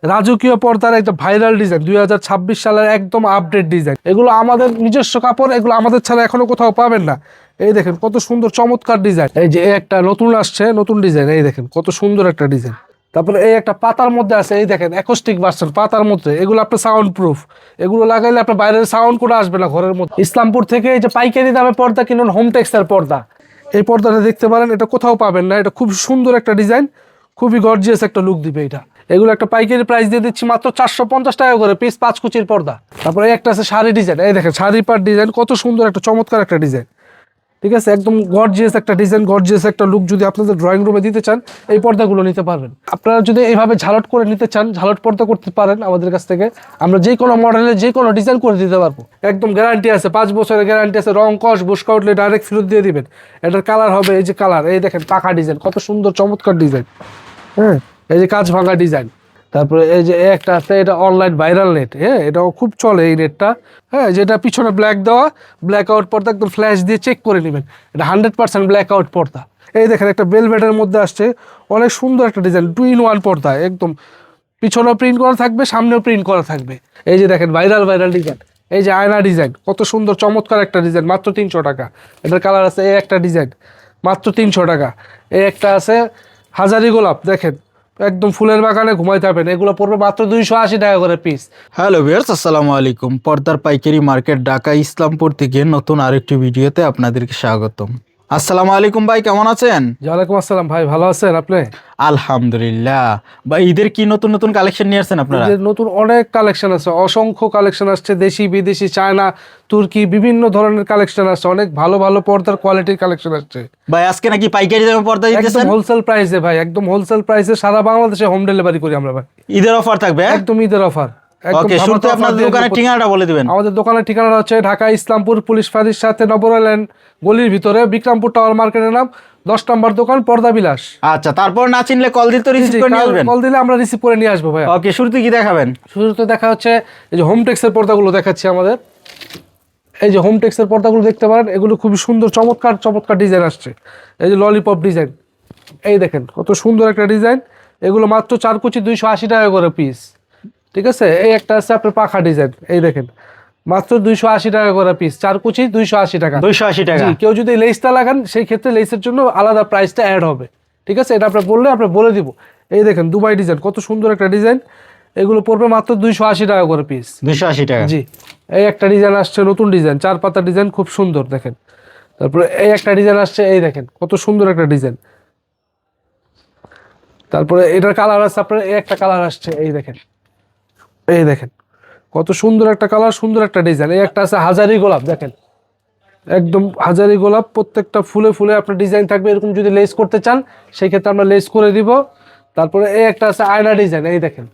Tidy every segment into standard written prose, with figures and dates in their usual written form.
রাজকীয় পর্দার একটা ভাইরাল ডিজাইন 2026 সালের একদম আপডেট ডিজাইন। এগুলো আমাদের নিজস্ব কাপড়, এগুলো আমাদের ছাড়া এখনো কোথাও পাবেন না। এই দেখেন কত সুন্দর চমৎকার ডিজাইন। এই যে একটা নতুন আসছে, নতুন ডিজাইন, এই দেখেন কত সুন্দর একটা ডিজাইন। তারপরে এই একটা পাতার মধ্যে আছে, এই দেখেন অ্যাকোস্টিক ভার্সন পাতার মধ্যে। এগুলো আপনার সাউন্ড প্রুফ, এগুলো লাগাইলে আপনার বাইরের সাউন্ড করে আসবে না ঘরের মধ্যে। ইসলামপুর থেকে এই যে পাইকারি দামে পর্দা কিনুন, হোম টেক্সের পর্দা। এই পর্দাটা দেখতে পারেন, এটা কোথাও পাবেন না। এটা খুব সুন্দর একটা ডিজাইন, খুবই গর্জিয়াস একটা লুক দিবে এটা। এগুলো একটা পাইকারি প্রাইস দিয়ে দিচ্ছি মাত্র 450 টাকা করে পিস, 5 কুচির পর্দা। তারপরে একটা আছে শাড়ি ডিজাইন, এই দেখেন শাড়ি পার ডিজাইন, কত সুন্দর একটা চমৎকার একটা ডিজাইন। ঠিক আছে, একদম গর্জিয়াস একটা ডিজাইন, গর্জিয়াস একটা লুক। যদি আপনাদের ড্রয়িং রুমে দিতে চান এই পর্দাগুলো নিতে পারবেন। আপনারা যদি এইভাবে ঝালট করে নিতে চান, ঝালট পর্দা করতে পারেন আমাদের কাছ থেকে। আমরা যে কোনো মডেলে যে কোনো ডিজাইন করে দিতে পারবো। একদম গ্যারান্টি আছে, 5 বছরের গ্যারান্টি আছে। রং কস বুশকা উঠলে ডাইরেক্ট ফেরত দিয়ে দিবেন। এটার কালার হবে এই যে কালার, এই দেখেন পাকা ডিজাইন, কত সুন্দর চমৎকার ডিজাইন। হ্যাঁ, এই যে কাঁচ ভাঙা ডিজাইন। তারপরে এই যে একটা আছে, এটা অনলাইন ভাইরাল নেট। হ্যাঁ, এটাও খুব চলে এই নেটটা। হ্যাঁ, যেটা পিছনে ব্ল্যাক দেওয়া, ব্ল্যাক আউট পর্দা, একদম ফ্ল্যাশ দিয়ে চেক করে নেবেন। এটা 100% ব্ল্যাক আউট পর্দা। এই দেখেন একটা বেলভেটের মধ্যে আসছে, অনেক সুন্দর একটা ডিজাইন, 2 in 1 পর্দা। একদম পিছনেও প্রিন্ট করা থাকবে, সামনেও প্রিন্ট করা থাকবে। এই যে দেখেন ভাইরাল ভাইরাল ডিজাইন, এই যে আয়না ডিজাইন, কত সুন্দর চমৎকার একটা ডিজাইন, মাত্র 300 টাকা। এটার কালার আছে, এই একটা ডিজাইন মাত্র 300 টাকা। এই একটা আছে হাজারি গোলাপ, দেখেন একদম ফুলের বাগানে ঘুমাইতে পারবেন। এগুলো পড়বে মাত্র 280 টাকা করে পিস। হ্যালো ভিউয়ার্স, আসসালামু আলাইকুম। পর্দার পাইকারি মার্কেট ঢাকা ইসলামপুর থেকে নতুন আরেকটি ভিডিওতে আপনাদেরকে স্বাগতম। আসসালামু আলাইকুম ভাই, কেমন আছেন? ওয়ালাইকুম আসসালাম ভাই, ভালো আছেন আপনি? আলহামদুলিল্লাহ। ভাই, ঈদের কি নতুন নতুন কালেকশন নিয়ে আসছেন আপনারা? ঈদের নতুন অনেক কালেকশন আছে, অসংখ্য কালেকশন আসছে, দেশি বিদেশি, চায়না, তুর্কি, বিভিন্ন ধরনের কালেকশন আসছে। অনেক ভালো ভালো পর্দার কোয়ালিটির কালেকশন আসছে ভাই, আজকে নাকি পাইকারি দামে পর্দা একদম দিতেছেন? হোলসেল প্রাইসে ভাই, একদম হোলসেল প্রাইসে সারা বাংলাদেশে হোম ডেলিভারি করি আমরা ভাই। ঈদের অফার থাকবে? একদম ঈদের অফার। ওকে, শুরুতে আপনাদের দোকানের ঠিকানাটা বলে দিবেন। আমাদের দোকানের ঠিকানাটা হচ্ছে ঢাকা ইসলামপুর পুলিশ ফাঁড়ির সাথে নবরাইল্যান্ড গলির ভিতরে, বিক্রমপুর টাওয়ার মার্কেটের নাম, 10 নম্বর দোকান, পর্দা বিলাস। আচ্ছা, তারপর না চিনলে কল দিতে রিসিভ করে নিয়ে আসবেন। কল দিলে আমরা রিসিভ করে নিয়ে আসবো ভাই। ওকে, শুরুতে কি দেখাবেন? শুরুতে দেখা হচ্ছে এই যে হোম টেক্সের পর্দাগুলো দেখাচ্ছি আমাদের। এই যে হোম টেক্সের পর্দাগুলো দেখতে পারেন, এগুলো খুবই সুন্দর চমৎকার চমৎকার ডিজাইন আসছে। এই যে ললিপপ ডিজাইন, এই দেখেন কত সুন্দর একটা ডিজাইন। এগুলো মাত্র 4 কুচি 280 টাকা করে পিস। ঠিক আছে, এই একটা আছে আপনার পাখা ডিজাইন, এই দেখেন মাত্র 280 টাকা করে পিস, 4 কুচি 280 টাকা। 280 টাকা। জি, কেউ যদি লেসটা লাগান সেই ক্ষেত্রে লেসের জন্য আলাদা প্রাইসটা অ্যাড হবে। ঠিক আছে, এটা আপনার বললে আমরা বলে দিব। এই দেখেন দুবাই ডিজাইন, কত সুন্দর একটা ডিজাইন। এগুলো পড়বে মাত্র 280 টাকা করে পিস। 280 টাকা। জি, এই একটা ডিজাইন আসছে, নতুন ডিজাইন, 4 পাতা ডিজাইন, খুব সুন্দর দেখেন। তারপরে এই একটা ডিজাইন আসছে, এই দেখেন কত সুন্দর একটা ডিজাইন। তারপরে এটার কালার আছে আপনার, এই একটা কালার আসছে, এই দেখেন, এই দেখেন কত সুন্দর একটা কালার, সুন্দর একটা ডিজাইন। এই একটা আছে হাজারি গোলাপ, দেখেন একদম হাজারি গোলাপ, প্রত্যেকটা ফুলে ফুলে আপনার ডিজাইন থাকবে। এরকম যদি লেস করতে চান সেই ক্ষেত্রে আমরা লেস করে দিব। তারপরে এই একটা আছে আয়না ডিজাইন, এই দেখেন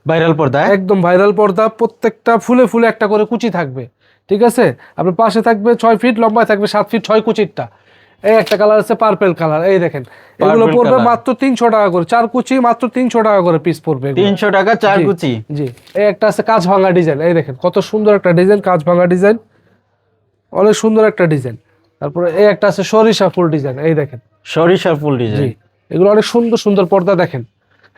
ভাইরাল পর্দা, একদম ভাইরাল পর্দা, প্রত্যেকটা ফুলে ফুলে একটা করে কুচি থাকবে। ঠিক আছে, আপনার পাশে থাকবে 6 ফিট, লম্বায় থাকবে 7 ফিট 6 কুচিরটা। এই একটা কালার আছে পার্পল কালার, এই দেখেন এগুলো পড়বে মাত্র 300 টাকা করে, 4 কুচি মাত্র 300 টাকা করে পিস পড়বে। 300 টাকা 4 কুচি। জি, এই একটা আছে কাঁচ ভাঙা ডিজাইন, এই দেখেন কত সুন্দর একটা ডিজাইন, কাঁচ ভাঙা ডিজাইন, অনেক সুন্দর একটা ডিজাইন। তারপরে এই একটা আছে সরিষা ফুল ডিজাইন, এই দেখেন সরিষা ফুল ডিজাইন। জি, এগুলো অনেক সুন্দর সুন্দর পর্দা দেখেন।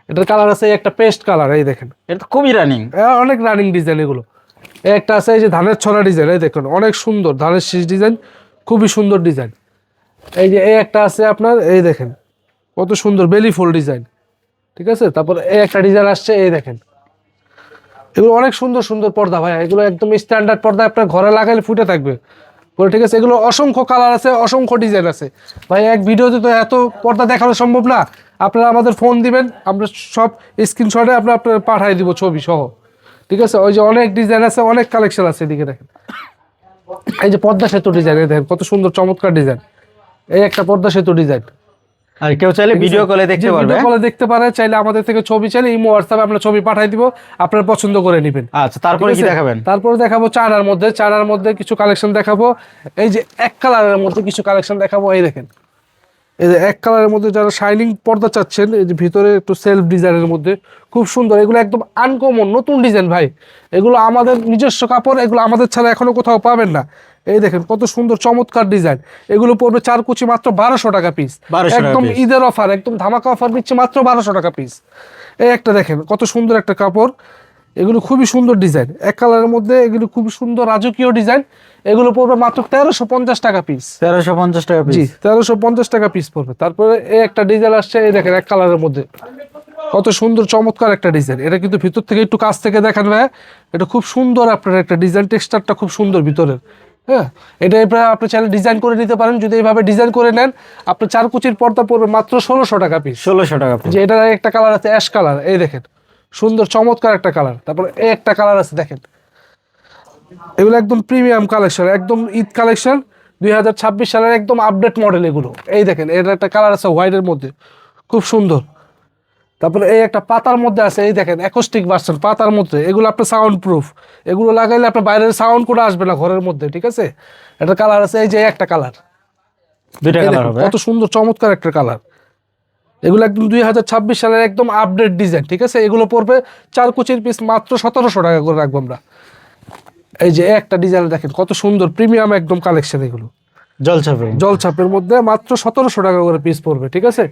এটার কালার আছে একটা পেস্ট কালার, এই দেখেন এটা তো খুবই রানিং, অনেক রানিং ডিজাইন এগুলো। এই একটা আছে এই যে ধানের ছড়া ডিজাইন, এই দেখুন অনেক সুন্দর ধানের শীষ ডিজাইন, খুবই সুন্দর ডিজাইন। এই যে এই একটা আছে আপনার, এই দেখেন কত সুন্দর বেলি ফুল ডিজাইন। ঠিক আছে, তারপর এই একটা ডিজাইন আসছে, এই দেখেন এগুলো অনেক সুন্দর সুন্দর পর্দা ভাই। এগুলো একদম স্ট্যান্ডার্ড পর্দা, আপনার ঘরে লাগাইলে ফুটে থাকবে পুরো। ঠিক আছে, এগুলো অসংখ্য কালার আছে, অসংখ্য ডিজাইন আছে ভাই। এক ভিডিওতে তো এত পর্দা দেখানো সম্ভব না। আপনারা আমাদের ফোন দিবেন, আমরা সব স্ক্রিনশটে আপনার পাঠাই দিব ছবি সহ। ঠিক আছে, ওই যে অনেক ডিজাইন আছে, অনেক কালেকশন আছে, এদিকে দেখেন এই যে পর্দা সেতু ডিজাইন, এই দেখেন কত সুন্দর চমৎকার ডিজাইন। এই একটা পর্দা সেতু ডিজাইন, আর কেউ চাইলে ভিডিও কলে দেখতে পারবে। ভিডিও কলে দেখতে পারে, চাইলে আমাদের থেকে ছবি চাইলে ইমো হোয়াটসঅ্যাপে আমরা ছবি পাঠাই দিব, আপনারা পছন্দ করে নেবেন। আচ্ছা, তারপরে কি দেখাবেন? তারপরে দেখাবো চায়নার মধ্যে, চায়নার মধ্যে কিছু কালেকশন দেখাবো। এই যে এক কালারের মধ্যে কিছু কালেকশন দেখাবো, এই দেখেন এই যে এক কালারের মধ্যে যারা শাইনিং পর্দা চাচ্ছেন, এই যে ভিতরে একটু সেলফ ডিজাইনের মধ্যে খুব সুন্দর। এগুলো একদম আনকমন নতুন ডিজাইন ভাই, এগুলো আমাদের নিজস্ব কাপড়, এগুলো আমাদের ছাড়া এখনো কোথাও পাবেন না। এই দেখেন কত সুন্দর চমৎকার ডিজাইন। এগুলো পড়বে 4 কুচি মাত্র 1200 টাকা পিস, একদম ঈদের অফার, একদম ধামাকা অফার দিচ্ছে মাত্র 1200 টাকা পিস। এই একটা দেখেন কত সুন্দর একটা কাপড়, এগুলো খুবই সুন্দর ডিজাইন, এক কালারের মধ্যে এগুলো খুবই সুন্দর রাজকীয় ডিজাইন। এগুলো পড়বে মাত্র 1350 টাকা পিস। 1350 টাকা জি পিস। 1350 টাকা পিস পড়বে। তারপরে এই একটা ডিজাইন আসছে, এই দেখেন এক কালারের মধ্যে কত সুন্দর চমৎকার একটা ডিজাইন। এটা কিন্তু ভিতর থেকে একটু কাছ থেকে দেখান ভাই, এটা খুব সুন্দর আপনার একটা ডিজাইন, টেক্সচারটা খুব সুন্দর ভিতরের। হ্যাঁ, এটা এবার আপনি চাইলে ডিজাইন করে নিতে পারেন, যদি এইভাবে ডিজাইন করে নেন আপনার 4 কুচির পর্দা পড়বে মাত্র 1600 টাকা পিস। 1600 টাকা পিস। যে এটার একটা কালার আছে অ্যাশ কালার, এই দেখেন সুন্দর চমৎকার একটা কালার। তারপরে এই একটা কালার আছে দেখেন, এগুলো একদম প্রিমিয়াম কালেকশন, একদম ঈদ কালেকশন 2026 সালের একদম আপডেট মডেল এগুলো। এই দেখেন এর একটা কালার আছে হোয়াইটের মধ্যে, খুব সুন্দর। তারপরে এই একটা পাতার মধ্যে আছে, এই দেখেন অ্যাকোস্টিক ভার্সন পাতার মধ্যে, এগুলো আপনার সাউন্ড প্রুফ, এগুলো লাগাইলে আপনার বাইরের সাউন্ড করে আসবে না ঘরের মধ্যে, ঠিক আছে। এটা কালার আছে, এই যে একটা কালার, দুইটা কালার হবে। কত সুন্দর চমৎকার একটা কালার। এগুলো একদম 2026 সালের একদম আপডেট ডিজাইন, ঠিক আছে। এগুলো পড়বে 4 কুচির পিস মাত্র 1700 টাকা করে রাখবো আমরা। এই যে একটা ডিজাইন দেখেন কত সুন্দর প্রিমিয়াম একদম কালেকশন, এগুলো জলছাপে। জলছাপের মধ্যে মাত্র 1700 টাকা করে পিস পড়বে, ঠিক আছে।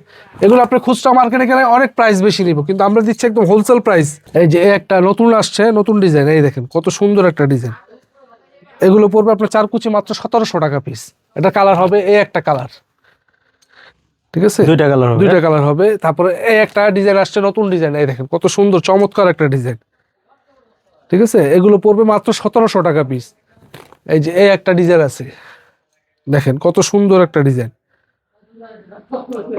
এগুলো আপনি খুচরা মার্কেটে গেলে অনেক প্রাইস বেশি নিব, কিন্তু আমরা দিচ্ছি একদম হোলসেল প্রাইস। এই যে একটা নতুন আসছে, নতুন ডিজাইন, এই দেখেন কত সুন্দর একটা ডিজাইন। এগুলো পড়বে আপনার 4 কুচি মাত্র 1700 টাকা পিস। এটা কালার হবে এই একটা কালার, ঠিক আছে। দুইটা কালার হবে। দুইটা কালার হবে। তারপরে এই একটা ডিজাইন আসছে নতুন ডিজাইন, এই দেখেন কত সুন্দর চমৎকার একটা ডিজাইন, ঠিক আছে। এগুলো পড়বে মাত্র 1700 টাকা পিস। এই যে এই একটা ডিজাইন আছে দেখেন কত সুন্দর একটা ডিজাইন।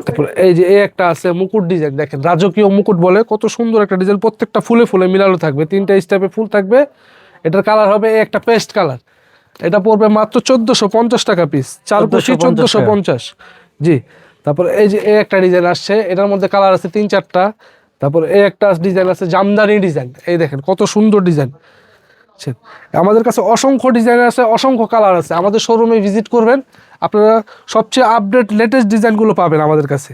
তারপর এই যে এই একটা আছে মুকুট ডিজাইন, দেখেন রাজকীয় মুকুট বলে, কত সুন্দর একটা ডিজাইন, প্রত্যেকটা ফুলে ফুলে মিলানো থাকবে, 3টা স্টেপে ফুল থাকবে। এটার কালার হবে এই একটা পেস্ট কালার। এটা পড়বে মাত্র 1450 টাকা পিস, 4 কুচি 1450। জি। তারপর এই যে এই একটা ডিজাইন আসছে, এটার মধ্যে কালার আছে 3-4টা। তারপর এই একটা ডিজাইন আছে জামদানি ডিজাইন, এই দেখেন কত সুন্দর ডিজাইন। আমাদের কাছে অসংখ্য ডিজাইন আছে, অসংখ্য কালার আছে। আমাদের শোরুমে ভিজিট করবেন, আপনারা সবচেয়ে আপডেট লেটেস্ট ডিজাইনগুলো পাবেন আমাদের কাছে,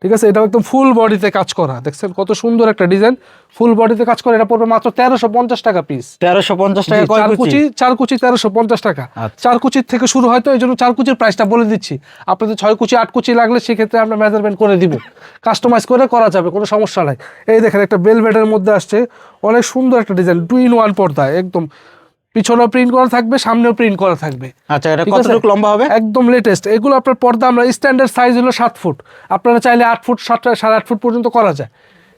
ঠিক আছে। এটা একদম ফুল বডিতে কাজ করা, দেখছেন কত সুন্দর একটা ডিজাইন, ফুল বডিতে কাজ করা। এটা পড়বে মাত্র 1350 টাকা পিস। 1350 টাকা কয় কুচি? 4 কুচি 1350 টাকা। আচ্ছা। 4 কুচির থেকে শুরু হয়, তো এই জন্য 4 কুচির প্রাইসটা বলে দিচ্ছি। আপনাদের 6 কুচি 8 কুচি লাগলে সেক্ষেত্রে আমরা মেজারমেন্ট করে দিব, কাস্টমাইজ করে করা যাবে, কোনো সমস্যা নাই। এই দেখেন একটা বেলভেটের মধ্যে আসছে, অনেক সুন্দর একটা ডিজাইন, 2-in-1 পর্দা, একদম পিছনেও প্রিন্ট করা থাকবে, সামনেও প্রিন্ট করা থাকবে। আচ্ছা, এটা ঠিক আছে? কতটুকু লম্বা হবে? একদম লেটেস্ট। এগুলো আপনার পর্দা আমরা স্ট্যান্ডার্ড সাইজ হলো 7 ফুট, আপনারা চাইলে 8 ফুট 7.5 ফুট পর্যন্ত করা যায়,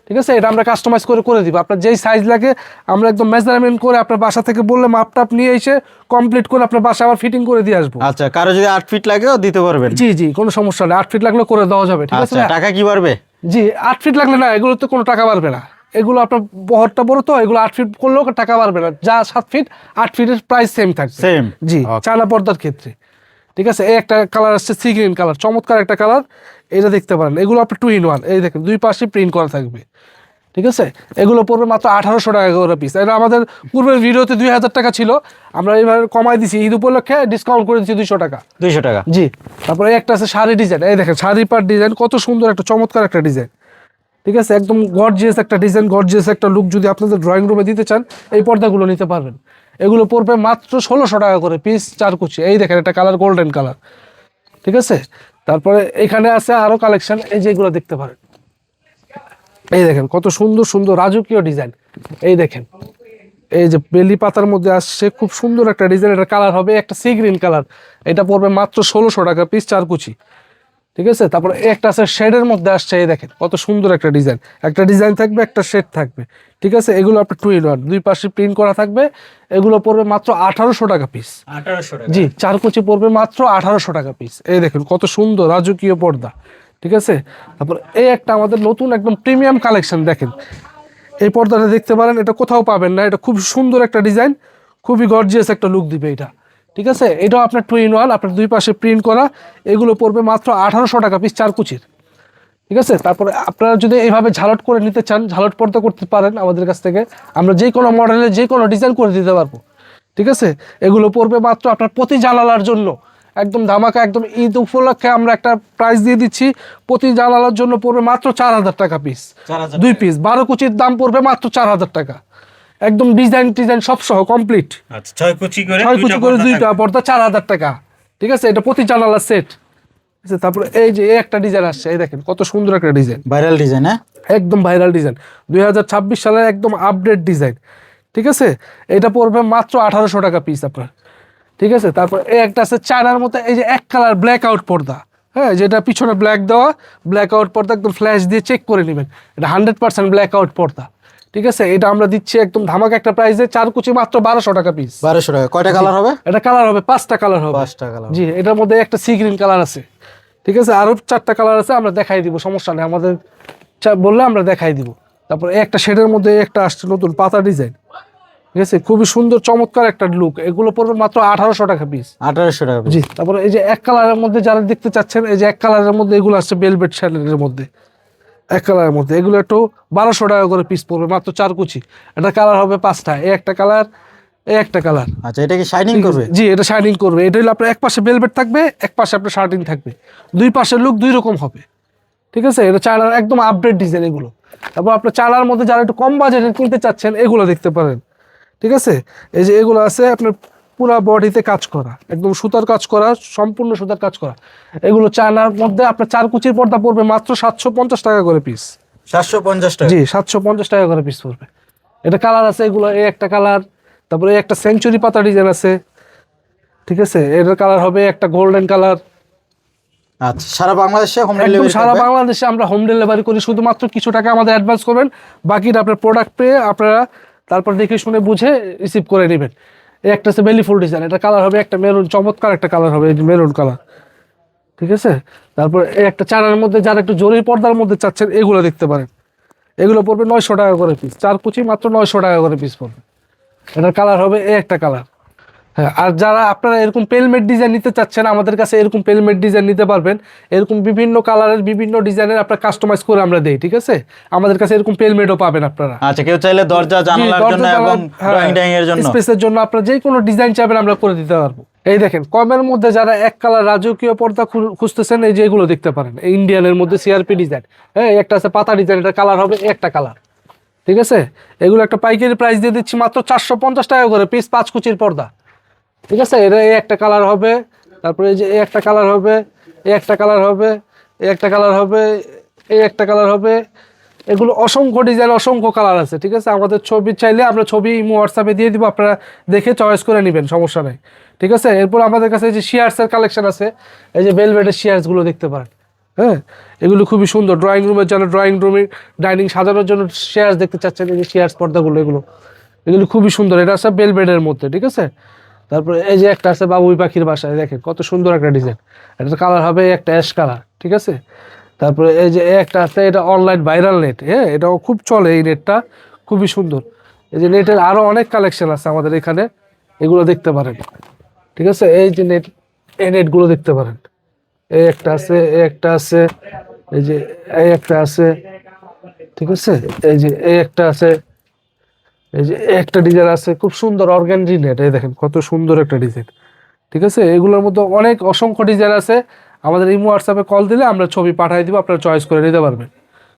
ঠিক আছে। এটা আমরা কাস্টমাইজ করে দিব, আপনার যেই সাইজ লাগে আমরা একদম মেজারমেন্ট করে আপনার বাসা থেকে বললে মাপটাপ নিয়ে এসে কমপ্লিট করে আপনার বাসা আবার ফিটিং করে দিয়ে আসবো। আচ্ছা, কারো যদি 8 ফিট লাগেও দিতে পারবেন? জি জি, কোনো সমস্যা নেই, 8 ফিট লাগলে করে দেওয়া যাবে, ঠিক আছে। আচ্ছা, টাকা কি বাড়বে? জি, 8 ফিট লাগলে না, এগুলোতে কোনো টাকা বাড়বে না। এগুলো আপনার বহরটা বড়, তো এগুলো 8 ফিট করলেও টাকা বাড়বে না, যা 7 ফিট 8 ফিটের প্রাইস সেম থাকবে। সেম? জি, চায়না পর্দার ক্ষেত্রে, ঠিক আছে। এই একটা কালার আসছে সি গ্রিন কালার, চমৎকার একটা কালার, এটা দেখতে পারেন। এগুলো আপনার 2-in-1, এই দেখেন দুই পাশে প্রিন্ট করা থাকবে, ঠিক আছে। এগুলো পড়বে মাত্র 1800 টাকা করে পিস। এটা আমাদের পূর্বের ভিডিওতে 2000 টাকা ছিল, আমরা এবার কমাই দিছি, ঈদ উপলক্ষে ডিসকাউন্ট করে দিচ্ছি 200 টাকা। 200 টাকা? জি। তারপরে একটা আছে শাড়ি ডিজাইন, এই দেখেন শাড়ি পার ডিজাইন, কত সুন্দর একটা চমৎকার একটা ডিজাইন, ঠিক আছে। একদম গর্জিয়াস একটা ডিজাইন, গর্জিয়াস একটা লুক যদি আপনাদের ড্রয়িং রুমে দিতে চান, এই পর্দাগুলো নিতে পারবেন। এগুলো পড়বে মাত্র 1600 টাকা করে পিস, 4 কুচি। এই দেখেন একটা কালার গোল্ডেন কালার, ঠিক আছে। তারপরে এখানে আছে আরো কালেকশন, এই যেগুলো দেখতে পারেন, এই দেখেন কত সুন্দর সুন্দর রাজকীয় ডিজাইন। এই দেখেন এই যে বেলি পাতার মধ্যে আসছে, খুব সুন্দর একটা ডিজাইন। এটা কালার হবে একটা সি গ্রিন কালার, এটা পড়বে মাত্র 1600 টাকা পিস, 4 কুচি, ঠিক আছে। তারপরে একটা আছে শেডের মধ্যে আসছে, এই দেখেন কত সুন্দর একটা ডিজাইন, একটা ডিজাইন থাকবে একটা শেড থাকবে, ঠিক আছে। এগুলো আপনার 2-in-1, দুই পাশে প্রিন্ট করা থাকবে। এগুলো পড়বে মাত্র 1800 টাকা পিস। 1800 টাকা? জি, 4 কুচি পড়বে মাত্র 1800 টাকা পিস। এই দেখেন কত সুন্দর রাজকীয় পর্দা, ঠিক আছে। তারপর এই একটা আমাদের নতুন একদম প্রিমিয়াম কালেকশন, দেখেন এই পর্দাটা দেখতে পারেন, এটা কোথাও পাবেন না, এটা খুব সুন্দর একটা ডিজাইন, খুবই গর্জিয়াস একটা লুক দিবে এটা, ঠিক আছে। এটাও আপনার 2-in-1, আপনার দুই পাশে প্রিন্ট করা। এগুলো পড়বে মাত্র 1800 টাকা পিস, 4 কুচির, ঠিক আছে। তারপরে আপনারা যদি এইভাবে ঝালট করে নিতে চান, ঝালট পর্দা করতে পারেন আমাদের কাছ থেকে, আমরা যে কোনো মডেলে যে কোনো ডিজাইন করে দিতে পারবো, ঠিক আছে। এগুলো পড়বে মাত্র আপনার প্রতি জানালার জন্য একদম ধামাকা, একদম ঈদ উপলক্ষে আমরা একটা প্রাইস দিয়ে দিচ্ছি। প্রতি জানালার জন্য পড়বে মাত্র 4000 টাকা পিস, 2 পিস 12 কুচির দাম পড়বে মাত্র 4000 টাকা, একদম ডিজাইন সব সহ কমপ্লিট। আচ্ছা, 6 কুচি করে 6 কুচি করে দুইটা পর্দা 4000 টাকা, ঠিক আছে। এটা প্রতি জানালার সেট, তারপরে এই যে একটা ডিজাইন আসছে, এই দেখেন কত সুন্দর একটা ডিজাইন, ভাইরাল ডিজাইন, হ্যাঁ একদম ভাইরাল ডিজাইন, 2026 সালের একদম আপডেট ডিজাইন। ঠিক আছে, এটা পড়বে মাত্র 1800 টাকা পিস আপনার। ঠিক আছে, তারপর এই একটা আছে চায়নার মতো, এই যে এক কালার ব্ল্যাক আউট পর্দা, হ্যাঁ, যেটা পিছনে ব্ল্যাক দেওয়া, ব্ল্যাক আউট পর্দা, একদম ফ্ল্যাশ দিয়ে চেক করে নেবেন, এটা 100% ব্ল্যাক আউট পর্দা। ঠিক আছে, এটা আমরা দিচ্ছি একদম ধামাকা একটা প্রাইসে, 4 কুচি মাত্র 1200 টাকা পিস। 1200 টাকা। কয়টা কালার হবে? এটা কালার হবে 5টা কালার হবে। 5টা কালার। জি, এটার মধ্যে একটা সি গ্রিন কালার আছে। ঠিক আছে, আরো 4টা কালার আছে, আমরা দেখাই দিব, সমস্যা নেই, আমাদের বললে আমরা দেখাই দিব। তারপর একটা শেডের মধ্যে একটা আসছে নতুন পাতা ডিজাইন। ঠিক আছে, খুবই সুন্দর চমৎকার একটা লুক, এগুলো পড়বে মাত্র 1800 টাকা পিস। 1800 টাকা। জি, তারপরে এই যে এক কালারের মধ্যে যারা দেখতে চাচ্ছেন, এই যে এক কালারের মধ্যে এগুলো আসছে বেলভেট শ্যানেলের মধ্যে, এক কালারের মধ্যে এগুলো একটু 1200 টাকা করে পিস পড়বে, মাত্র 4 কুচি। এটা কালার হবে 5টা, এই একটা কালার, এই একটা কালার। আচ্ছা, এটা কি শাইনিং করবে? জি, এটা শাইনিং করবে। এটা হলো আপনার এক পাশে বেলভেট থাকবে, এক পাশে আপনার শার্টিং থাকবে, দুই পাশের লুক দুই রকম হবে। ঠিক আছে, এটা চায়নার একদম আপডেট ডিজাইন এগুলো। তারপর আপনার চায়নার মধ্যে যারা একটু কম বাজেটে কিনতে চাচ্ছেন, এগুলো দেখতে পারেন। ঠিক আছে, এই যে এগুলো আছে আপনার পুরো বডিতে কাজ করা, একদম সুতার কাজ করা, সম্পূর্ণ সুতার কাজ করা। এগুলো চায়নার মধ্যে আপনার 4 কুচির পর্দা পড়বে মাত্র 750 টাকা করে পিস। 750 টাকা। জি, 750 টাকা করে পিস পড়বে। এটা কালার আছে, এগুলো এই একটা কালার, তারপরে এই একটা সেঞ্চুরি পাতা ডিজাইন আছে। ঠিক আছে, এটার কালার হবে একটা গোল্ডেন কালার। আচ্ছা, সারা বাংলাদেশে হোম একদম ডেলিভারি? সারা বাংলাদেশে আমরা হোম ডেলিভারি করি, শুধুমাত্র কিছু টাকা আমাদের অ্যাডভান্স করবেন, বাকিটা আপনার প্রোডাক্ট পেয়ে আপনারা তারপর দেখে শুনে বুঝে রিসিভ করে নেবেন। এই একটা আছে বেলি ফুল ডিজাইন, এটা কালার হবে একটা মেরুন, চমৎকার একটা কালার হবে, এই মেরুন কালার। ঠিক আছে, তারপর এই একটা চারার মধ্যে যারা একটু জরির পর্দার মধ্যে চাচ্ছেন, এগুলো দেখতে পারেন, এগুলো পড়বে 900 টাকা করে পিস, 4 কুচি মাত্র 900 টাকা করে পিস পড়বে। এটার কালার হবে এই একটা কালার। হ্যাঁ, আর যারা আপনারা এরকম পেলমেট ডিজাইন নিতে চাচ্ছেন, আমাদের কাছে এরকম পেলমেট ডিজাইন নিতে পারবেন, এরকম বিভিন্ন কালারের বিভিন্ন ডিজাইনের আপনার কাস্টমাইজ করে আমরা দেই। ঠিক আছে, আমাদের কাছে এরকম পেলমেটও পাবেন আপনারা। আচ্ছা, কেউ চাইলে দরজা জানালার জন্য এবং ড্রয়িং এর জন্য, স্পেসের জন্য আপনারা যে কোনো ডিজাইন চাইবেন আমরা করে দিতে পারবো। এই দেখেন কমের মধ্যে যারা এক কালার রাজকীয় পর্দা খুঁজতেছেন, এই যে এগুলো দেখতে পারেন, এই ইন্ডিয়ানের মধ্যে সিআরপি ডিজাইন, হ্যাঁ, একটা আছে পাতা ডিজাইন, এটা কালার হবে একটা কালার। ঠিক আছে, এগুলো একটা পাইকারি প্রাইস দিয়ে দিচ্ছি মাত্র 450 টাকা করে পিস, 5 কুচির পর্দা। ঠিক আছে, এটা এই একটা কালার হবে, তারপরে এই যে এই একটা কালার হবে, এই একটা কালার হবে, এই একটা কালার হবে, এই একটা কালার হবে। এগুলো অসংখ্য ডিজাইন, অসংখ্য কালার আছে। ঠিক আছে, আমাদের ছবি চাইলে আমরা ছবি হোয়াটসঅ্যাপে দিয়ে দিব, আপনারা দেখে চয়েস করে নেবেন, সমস্যা নেই। ঠিক আছে, এরপর আমাদের কাছে এই যে শিয়ার্সের কালেকশন আছে, এই যে ভেলভেটের শিয়ার্সগুলো দেখতে পারেন। হ্যাঁ, এগুলো খুবই সুন্দর, ড্রয়িং রুমের জন্য, ড্রয়িং রুমে ডাইনিং সাজানোর জন্য শিয়ার্স দেখতে চাচ্ছেন, এই যে শিয়ার্স পর্দাগুলো, এগুলো খুবই সুন্দর। এটা আছে ভেলভেটের মধ্যে। ঠিক আছে, তারপরে এই যে একটা আছে বাবুই পাখির বাসায়, দেখেন কত সুন্দর একটা ডিজাইন, এটার কালার হবে একটা অ্যাশ কালার। ঠিক আছে, তারপরে এই যে একটা আছে, এটা অনলাইন ভাইরাল নেট, হ্যাঁ, এটাও খুব চলে, এই নেটটা খুবই সুন্দর। এই যে নেটের আরো অনেক কালেকশন আছে আমাদের এখানে, এগুলো দেখতে পারেন। ঠিক আছে, এই যে নেট, এই নেটগুলো দেখতে পারেন, এই একটা আছে, এই একটা আছে, এই যে এই একটা আছে। ঠিক আছে, এই যে এই একটা আছে, এই যে একটা ডিজাইন আছে খুব সুন্দর অর্গানজি নেট, এই দেখেন কত সুন্দর একটা ডিজাইন। ঠিক আছে, এগুলোর মধ্যে অনেক অসংখ্য ডিজাইন আছে, আমাদের ইমো হোয়াটসঅ্যাপে কল দিলে আমরা ছবি পাঠিয়ে দিব, আপনারা চয়েস করে নিতে পারবেন।